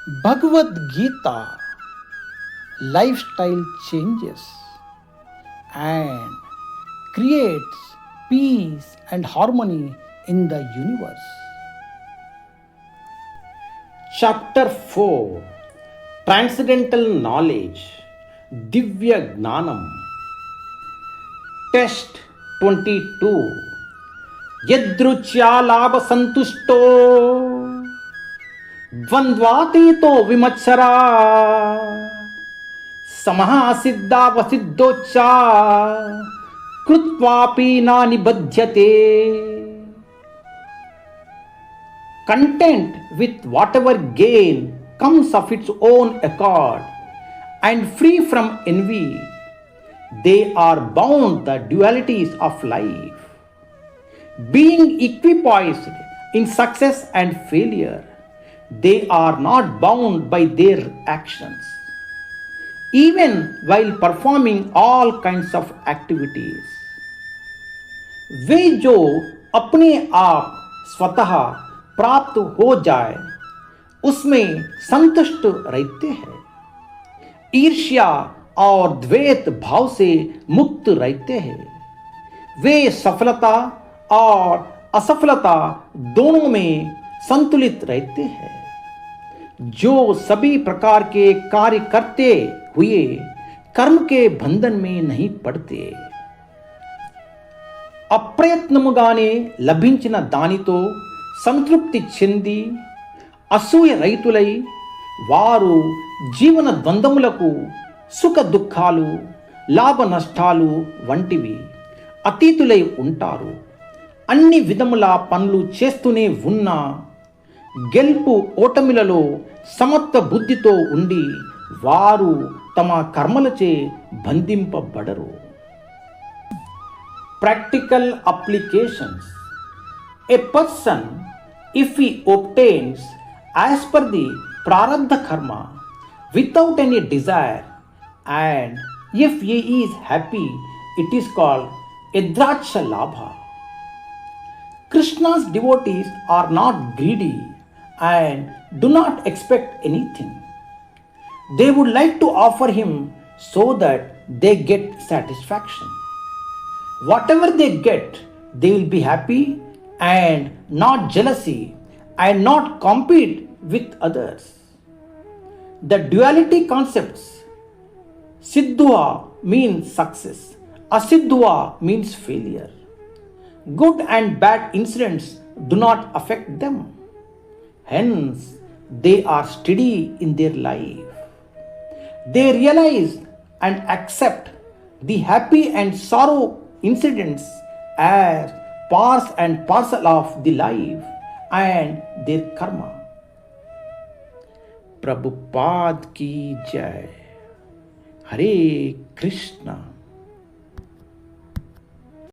Bhagavad Gita, lifestyle changes and creates peace and harmony in the universe. Chapter 4, Transcendental Knowledge, Divya Gnanam. Test 22. Yadruchya labha santushto ద్వంద్వాతీతో విమత్సరా సమః సిద్ధావసిద్ధోచ్చ కృత్వాపి నా నిబధ్యతే. Content with whatever gain comes of its own accord and free from envy, they are bound the dualities of life. Being equipoised in success and failure, they are not bound by their actions, even while performing all kinds of activities. वे जो अपने आप स्वतः प्राप्त हो जाए उसमें संतुष्ट रहते हैं, ईर्ष्या और द्वेष भाव से मुक्त रहते हैं. वे सफलता और असफलता दोनों में संतुलित रहते हैं. जो सभी प्रकार के कार्य करते हुए कर्म के बंधन में नहीं पड़ते. అప్రయత్నముగానే లభించిన దానితో సంతృప్తి చెంది అసూయ రహితులై వారు జీవన ద్వంద్వములకు సుఖ దుఃఖాలు లాభ నష్టాలు వంటివి అతీతులై ఉంటారు. అన్ని విధముల పనులు చేస్తూనే ఉన్నా గెలుపు ఓటమిలలో సమత్వ బుద్ధితో ఉండి వారు తమ కర్మలచే బంధింపబడరు. Practical applications. A person, if he obtains as per the prarabdha karma without any desire, and if he is happy, it is called yadracha labha. Krishna's devotees are not greedy and do not expect anything. They would like to offer him so that they get satisfaction. Whatever they get, they will be happy and not jealousy and not compete with others. The duality concepts, siddhva means success, asiddhva means failure. Good and bad incidents do not affect them. Hence, they are steady in their life. They realize and accept the happy and sorrow incidents as part and parcel of the life and their karma. Prabhupada ki jai. Hare Krishna.